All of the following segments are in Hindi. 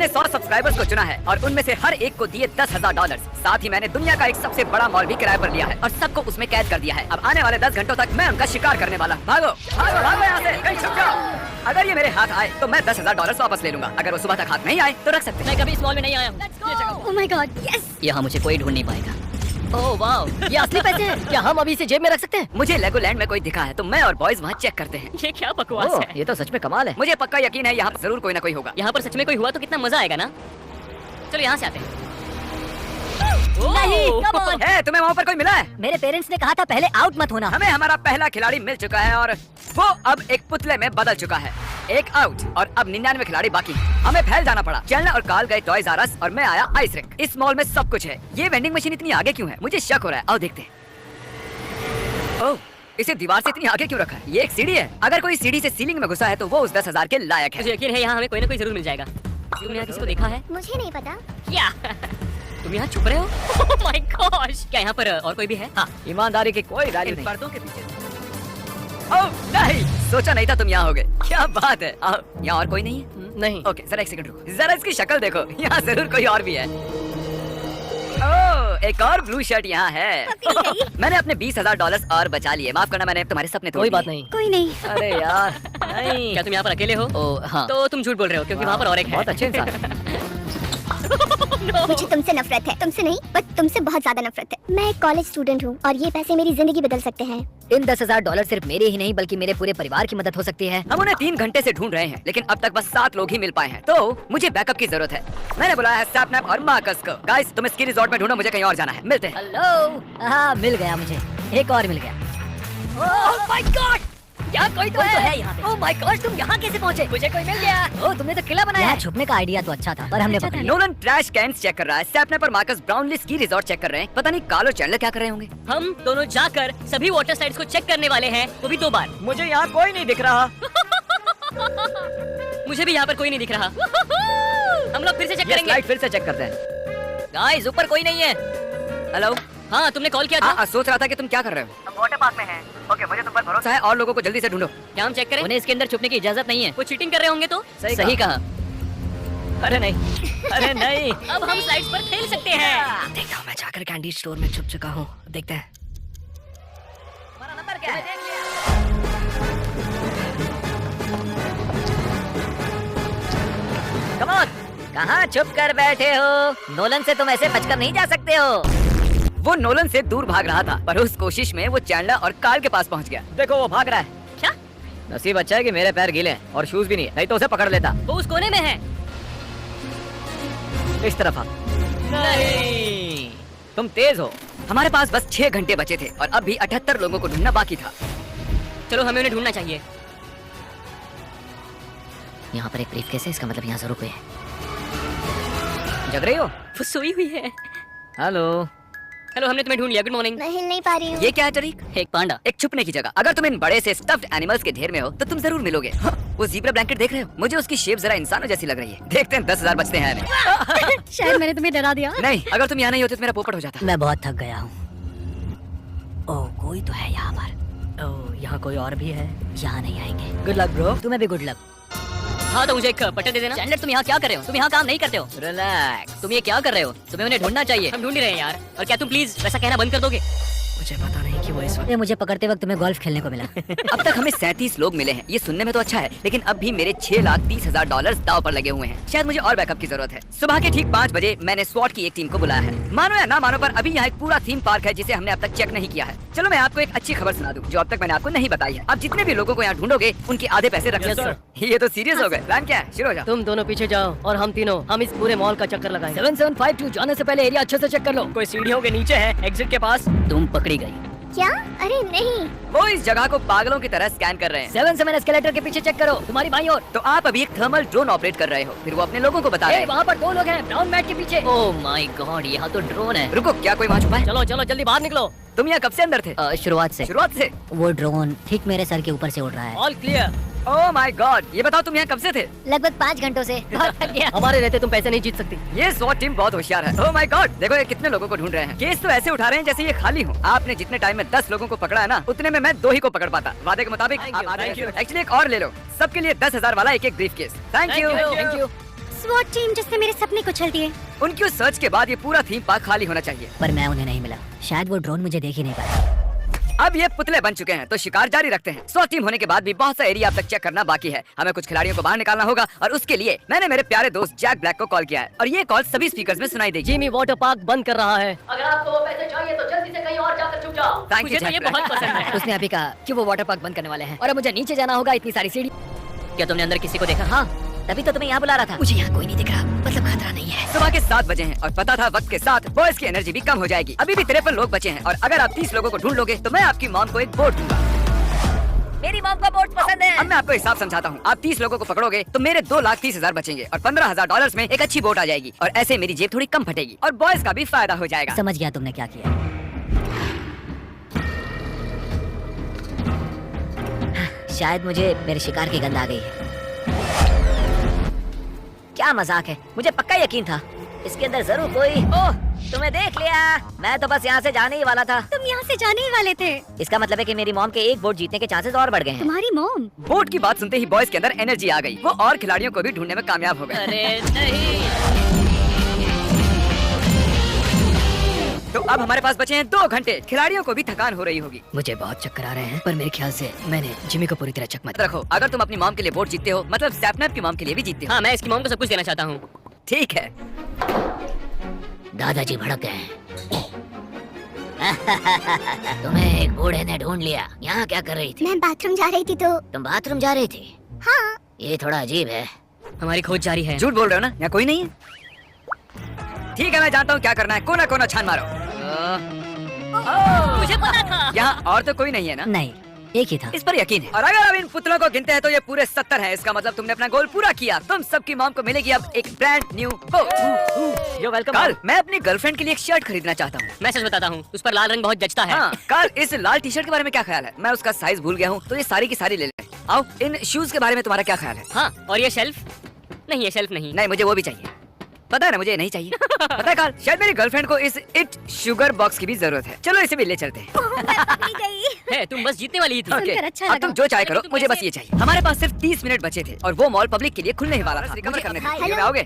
मैंने 100 सब्सक्राइबर्स को चुना है और उनमें से हर एक को दिए $10,000। साथ ही मैंने दुनिया का एक सबसे बड़ा मॉल भी किराए पर लिया है और सबको उसमें कैद कर दिया है। अब आने वाले 10 घंटों तक मैं उनका शिकार करने वाला। भागो भागो भागो यहाँ से, कहीं छुप जाओ। अगर ये मेरे हाथ आए तो मैं $10,000 वापस ले लूंगा। अगर वो सुबह तक हाथ नहीं आए तो रख सकते हैं। मैं कभी इस मॉल में नहीं आया हूँ। Oh my God, yes. यहाँ मुझे कोई ढूंढ नहीं पाएगा। ओह वाओ, ये असली पैसे हैं। क्या हम अभी इसे जेब में रख सकते हैं? मुझे लेगोलैंड में कोई दिखा है तो मैं और बॉयज वहाँ चेक करते हैं। ये क्या बकवास ओह, है। ये तो सच में कमाल है। मुझे पक्का यकीन है यहाँ पर जरूर कोई ना कोई होगा। यहाँ पर सच में कोई हुआ तो कितना मजा आएगा ना। चलो यहाँ से आते हैं। नहीं, come on। है, तुम्हें वहाँ पर कोई मिला है? मेरे पेरेंट्स ने कहा था पहले आउट मत होना। हमें हमारा पहला खिलाड़ी मिल चुका है और वो अब एक पुतले में बदल चुका है। एक आउट और अब 99 खिलाड़ी बाकी। हमें फैल जाना पड़ा। चैनल और कार्ल गए टॉयज आर अस और मैं आया आइस रिंक। इस मॉल में सब कुछ है। ये वेंडिंग मशीन इतनी आगे क्यों है? मुझे शक हो रहा है। आओ देखते हैं। ओह, इसे दीवार से इतनी आगे क्यों रखा है? ये एक सीढ़ी है। अगर कोई सीढ़ी से सीलिंग में घुसा है तो वो उस 10,000 के लायक है। मुझे यकीन है यहाँ हमें कोई ना कोई जरूर मिल जाएगा। तुमने यहाँ किसी को देखा है? मुझे नहीं पता। क्या तुम यहाँ छुप रहे हो? Oh my gosh! क्या यहाँ पर और कोई भी है? हाँ, ईमानदारी की कोई वैल्यू नहीं। पर्दों के पीछे। ओह नहीं, सोचा नहीं था तुम यहाँ होगे। क्या बात है। यहाँ और कोई नहीं है? नहीं। ओके, जरा एक सेकंड रुको। जरा इसकी शक्ल देखो। यहाँ जरूर कोई और भी है। ओह, एक और ब्लू शर्ट यहाँ है। मैंने अपने $20,000 और बचा लिए। माफ करना, मैंने तुम्हारे सपने तोड़ कोई दिए। बात नहीं। कोई नहीं। अरे यार नहीं। क्या तुम यहाँ पर अकेले हो? ओह हाँ, तो तुम झूठ बोल रहे हो क्योंकि वहाँ पर और एक है। बहुत अच्छे इंसान। मुझे तुमसे नफरत है। तुमसे नहीं, बट तुमसे बहुत ज्यादा नफरत है। मैं एक कॉलेज स्टूडेंट हूँ और ये पैसे मेरी जिंदगी बदल सकते हैं। इन $10,000 सिर्फ मेरे ही नहीं बल्कि मेरे पूरे परिवार की मदद हो सकती है। हम उन्हें 3 घंटे से ढूंढ रहे हैं लेकिन अब तक बस 7 लोग ही मिल पाए हैं। तो मुझे बैकअप की जरूरत है। मैंने बुलाया है सैपनैप और मार्कस को। गाइस, तुम स्की रिजॉर्ट में ढूंढो, मुझे कहीं और जाना है। मिलते हैं। हेलो। हाँ, मिल गया मुझे। एक और मिल गया। Oh my God! यहाँ कोई तो है यहाँ पे। ओह माय गॉड, तुम यहाँ कैसे पहुँचे? मुझे कोई मिल गया। ओह, तुमने तो किला बनाया। यहाँ छुपने का आइडिया तो अच्छा था पर हमने पकड़ लिया। नोलन ट्रैश कैंस चेक कर रहा है। सैपनैप और Marques Brownlee ski resort check कर रहे हैं। पता नहीं कार्ल और चैंडलर क्या कर रहे होंगे। हम दोनों जाकर सभी वाटर स्लाइड्स को चेक करने वाले हैं, वो भी 2 बार। मुझे यहाँ कोई नहीं दिख रहा। मुझे भी यहाँ पर कोई नहीं दिख रहा। हम लोग फिर से चेक ये करेंगे। स्लाइड फिर से चेक करते हैं। गाइस, ऊपर कोई नहीं है। हेलो। हाँ, तुमने कॉल किया था? हाँ, सोच रहा था कि तुम क्या कर रहे हो। हम वाटर पार्क में हैं। ओके, मुझे तुम पर भरोसा है और लोगों को जल्दी से ढूंढो। क्या हम चेक करें? उन्हें इसके अंदर छुपने की इजाजत नहीं है। वो चीटिंग कर रहे होंगे तो? सही कहा। अरे नहीं, अरे नहीं। अब हम स्लाइड्स पर खेल सकते हैं। देखता हूँ, मैं जाकर कैंडी स्टोर में छुप चुका हूँ। देखते हैं। हमारा नंबर क्या है? कम ऑन, कहाँ छुप कर बैठे हो? नोलन से तुम ऐसे बचकर नहीं जा सकते हो। वो नोलन से दूर भाग रहा था पर उस कोशिश में वो चैंडलर और कार्ल के पास पहुंच गया। देखो, वो भाग रहा है। क्या? नसीब अच्छा है कि मेरे पैर गीले हैं और शूज भी नहीं है, नहीं तो उसे पकड़ लेता। वो उस कोने में है। इस तरफ आ। नहीं। तुम तेज हो। हमारे पास बस 6 घंटे बचे थे और अब भी 78 लोगों को ढूंढना बाकी था। चलो, हमें उन्हें ढूंढना चाहिए। यहाँ पर एक ब्रीफकेस है, इसका मतलब यहाँ जरूर कोई है। जग रही हो? वो सोई हुई है। हेलो। हेलो, हमने तुम्हें ढूंढ लिया। Good morning. मैं हिल नहीं पा रही हूँ। ये क्या है टरीक? एक पांडा। एक छुपने की जगह। अगर तुम इन बड़े से स्टफ्ड एनिमल्स के ढेर में हो तो तुम जरूर मिलोगे। हाँ, वो ज़ीब्रा ब्लैंकेट देख रहे हो? मुझे उसकी शेप जरा इंसानों जैसी लग रही है। देखते हैं 10,000 बचते हैं हमें। शायद मैंने तुम्हें डरा दिया। नहीं, अगर तुम यहाँ नहीं होते तो मेरा पोपट हो जाता। मैं बहुत थक गया हूँ। ओह, कोई तो है यहाँ पर। ओह, यहाँ कोई और भी है। यहाँ नहीं आएंगे। Good luck bro. तुम्हें भी गुड लक। हाँ, तो मुझे एक पट्टा दे देना। चैंडलर, तुम यहाँ क्या कर रहे हो? तुम यहाँ काम नहीं करते हो। रिलैक्स। तुम ये क्या कर रहे हो? तुम्हें उन्हें ढूंढना चाहिए। हम ढूंढ ही रहे हैं यार। और क्या तुम प्लीज वैसा कहना बंद कर दोगे? मुझे पता नहीं कि वो इस वक्त। मुझे पकड़ते वक्त तुम्हें गोल्फ खेलने को मिला। अब तक हमें 37 लोग मिले हैं। ये सुनने में तो अच्छा है लेकिन अब भी मेरे $6,30,000 दाव पर लगे हुए हैं। शायद मुझे और बैकअप की जरूरत है। सुबह के ठीक 5 बजे मैंने स्वॉट की एक टीम को बुलाया है। मानो या ना मानो पर अभी यहाँ एक पूरा थीम पार्क है जिसे हमने अब तक चेक नहीं किया है। चलो मैं आपको एक अच्छी खबर सुना दूं जो अब तक मैंने आपको नहीं बताई है। अब जितने भी लोगों को यहाँ ढूंढोगे उनके आधे पैसे रख Yes, sir. ये तो सीरियस हो गए। प्लान क्या है? शुरू हो जाओ। तुम दोनों पीछे जाओ और हम तीनों हम इस पूरे मॉल का चक्कर लगाएंगे। 7752 जाने से पहले एरिया अच्छे से चेक कर लो। कोई सीढ़ियों के नीचे है, एग्जिट के पास। तुम पकड़ी गई। क्या? अरे नहीं। वो इस जगह को पागलों की तरह स्कैन कर रहे हैं। 7 एस्केलेटर के पीछे चेक करो, तुम्हारी बाईं ओर। तो आप अभी एक थर्मल ड्रोन ऑपरेट कर रहे हो। फिर वो अपने लोगों को बता रहे हैं। वहाँ पर 2 लोग हैं ब्राउन मैट के पीछे। ओह माय गॉड, यहाँ तो ड्रोन है। रुको, क्या कोई वहाँ छुपा है? चलो चलो जल्दी बाहर निकलो। तुम यहाँ कब से अंदर थे? शुरुआत से। शुरुआत से? वो ड्रोन ठीक मेरे सर के ऊपर से उड़ रहा है। All clear. Oh my God, ये बताओ तुम यहाँ कब से थे? लगभग 5 घंटों से। बहुत थक गया। हमारे रहते तुम पैसे नहीं जीत सकती। ये SWAT टीम बहुत होशियार है। ओह माय गॉड, देखो ये कितने लोगों को ढूंढ रहे हैं। केस तो ऐसे उठा रहे हैं जैसे ये खाली हो। आपने जितने टाइम में 10 लोगों को पकड़ा है ना, उतने में मैं 2 ही को पकड़ पाता। वादे के मुताबिक Thank आप you, आधे thank you. एक्चुअली एक और ले लो। सबके लिए 10,000 वाला एक brief case. Thank you. Thank you. स्वॉट टीम जिसने मेरे सपने को छल दिए। उनकी उस सर्च के बाद ये पूरा थीम पार्क खाली होना चाहिए। पर मैं उन्हें नहीं मिला, शायद वो ड्रोन मुझे देख ही नहीं पाया। अब ये पुतले बन चुके हैं तो शिकार जारी रखते हैं। 100 टीम होने के बाद भी बहुत सा एरिया अब तक चेक करना बाकी है। हमें कुछ खिलाड़ियों को बाहर निकालना होगा और उसके लिए मैंने मेरे प्यारे दोस्त जैक ब्लैक को कॉल किया है और ये कॉल सभी स्पीकर्स में सुनाई देगी। जिमी वाटर पार्क बंद कर रहा है। अगर आपको वो पैसे चाहिए तो जल्दी से कहीं और जाकर छुप जाओ। Thank you, मुझे तो ये Jack बहुत Black। पसंद है। उसने अभी कहा कि वो वाटर पार्क बंद करने वाले हैं और अब मुझे नीचे जाना होगा, इतनी सारी सीढ़ी। क्या तुमने अंदर किसी को देखा? हाँ, तभी तो तुम्हें यहाँ बुला रहा था। मुझे यहाँ कोई नहीं दिख रहा, मतलब खतरा नहीं है। सुबह के 7 बजे हैं और पता था वक्त के साथ बॉयज की एनर्जी भी कम हो जाएगी। अभी भी 53 लोग बचे हैं और अगर आप 30 लोगों को ढूंढ लोगे तो मैं आपकी मॉम को एक बोट दूंगा। मेरी मॉम का बोट पसंद है। अब मैं आपको हिसाब समझाता हूँ। आप 30 लोगों को पकड़ोगे तो मेरे 2,30,000 बचेंगे और $15,000 में एक अच्छी बोट आ जाएगी और ऐसे मेरी जेब थोड़ी कम फटेगी और बॉयज का भी फायदा हो जाएगा। समझ गया तुमने क्या किया। शायद मुझे मेरे शिकार की गंध आ गई है। क्या मजाक है, मुझे पक्का यकीन था इसके अंदर जरूर कोई। ओह, तुम्हें देख लिया। मैं तो बस यहाँ से जाने ही वाला था। तुम यहाँ से जाने ही वाले थे। इसका मतलब है कि मेरी मॉम के एक वोट जीतने के चांसेस और बढ़ गए हैं। तुम्हारी मॉम? बोट की बात सुनते ही बॉयज के अंदर एनर्जी आ गई। वो और खिलाड़ियों को भी ढूंढने में कामयाब हो गए। अरे नहीं। तो अब हमारे पास बचे हैं 2 घंटे। खिलाड़ियों को भी थकान हो रही होगी। मुझे बहुत चक्कर आ रहे हैं, पर मेरे ख्याल से मैंने जिमी को पूरी तरह चकमा रखो, अगर तुम अपनी मॉम के लिए वोट जीतते हो मतलब सैपनैप की मॉम के लिए भी जीतते हो। हाँ, मैं इसकी मॉम को सब कुछ देना चाहता हूँ। ठीक है। दादाजी भड़क गए हैं। तुम्हें एक बूढ़े ने ढूंढ लिया। यहाँ क्या कर रही थी? मैं बाथरूम जा रही थी तो। तुम बाथरूम जा रही थी? हाँ। ये थोड़ा अजीब है। हमारी खोज जारी है। झूठ बोल रहे हो ना? यहाँ कोई नहीं है। ठीक है, मैं जानता हूँ क्या करना है। कोना कोना छान मारो। मुझे पता था। यहाँ और तो कोई नहीं है ना? नहीं, एक ही था। इस पर यकीन है। और अगर आप इन पुतलों को गिनते हैं तो ये पूरे 70 हैं। इसका मतलब तुमने अपना गोल पूरा किया। तुम सबकी मॉम को मिलेगी अब एक brand new boat. You're welcome, कल Mom। मैं अपनी गर्लफ्रेंड के लिए एक शर्ट खरीदना चाहता हूँ। मैं सच बताता हूँ, उस पर लाल रंग बहुत जचता है। हाँ, कल इस लाल टी शर्ट के बारे में क्या ख्याल है? मैं उसका साइज भूल गया हूँ तो ये सारी की सारी ले लें। आओ, इन शूज के बारे में तुम्हारा क्या ख्याल है? हाँ, और ये शेल्फ? नहीं, ये शेल्फ नहीं। नहीं, मुझे वो भी चाहिए। पता है ना, मुझे ये नहीं चाहिए। पता है कार्ल, शायद मेरी गर्लफ्रेंड को इस इट शुगर बॉक्स की भी जरूरत है। चलो इसे भी ले चलते हैं। है, तुम बस जीतने वाली ही थी। ओके, सुनकर अच्छा अब लगा। तुम जो चाहे करो, तुम मुझे बस कैसे- ये चाहिए। हमारे पास सिर्फ 30 मिनट बचे थे और वो मॉल पब्लिक के लिए खुलने ही वाला था। रिकवर करने थे। हेलो। में आओगे?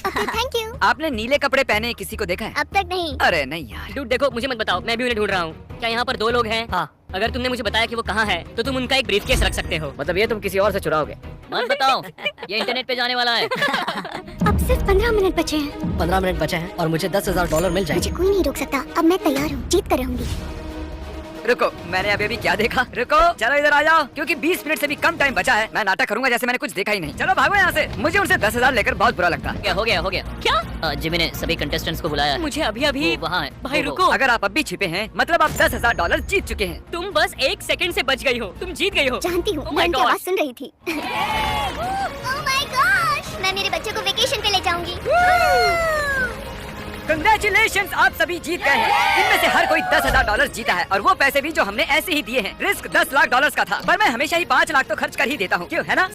Okay, thank you. आपने नीले कपड़े पहने किसी को देखा है? अब तक नहीं। अरे नहीं यार। डूड देखो, मुझे मत बताओ, मैं भी उन्हें ढूंढ रहा हूँ। क्या यहाँ पर 2 लोग हैं? हाँ। अगर तुमने मुझे बताया कि वो कहाँ है, तो तुम उनका एक ब्रीफकेस रख सकते हो। मतलब ये तुम किसी और से चुराओगे? मत बताओ, ये इंटरनेट पे जाने वाला है। अब सिर्फ 15 मिनट बचे हैं। 15 मिनट बचे हैं और मुझे $10,000 मिल मुझे कोई नहीं रोक सकता। अब मैं तैयार हूँ, जीत कर रहूंगी। रुको, मैंने अभी क्या देखा? रुको, चलो इधर आ जाओ, क्योंकि 20 मिनट से भी कम टाइम बचा है। मैं नाटक करूंगा जैसे मैंने कुछ देखा ही नहीं। चलो भागो यहाँ से। मुझे उनसे 10,000 लेकर बहुत बुरा लगता। क्या हो गया? हो गया क्या? जिमी ने सभी कंटेस्टेंट्स को बुलाया। मुझे अभी वहाँ है। भाई रुको, अगर आप अब भी छिपे हैं मतलब आप $10,000 जीत चुके हैं। तुम बस 1 सेकंड से बच गई हो। तुम जीत गई हो। जानती हूँ, Oh my मैं उनकी God। आवाज सुन रही थी। ओह माय गॉश, मैं मेरे बच्चों को वेकेशन पे ले जाऊंगी। कंग्रेचुलेशंस, आप सभी जीत गए हैं। इनमें से हर कोई $10,000 जीता है और वो पैसे भी जो हमने ऐसे ही दिए हैं। रिस्क $10 लाख का था, पर मैं हमेशा ही 5 लाख तो खर्च कर ही देता हूँ, क्यों है ना?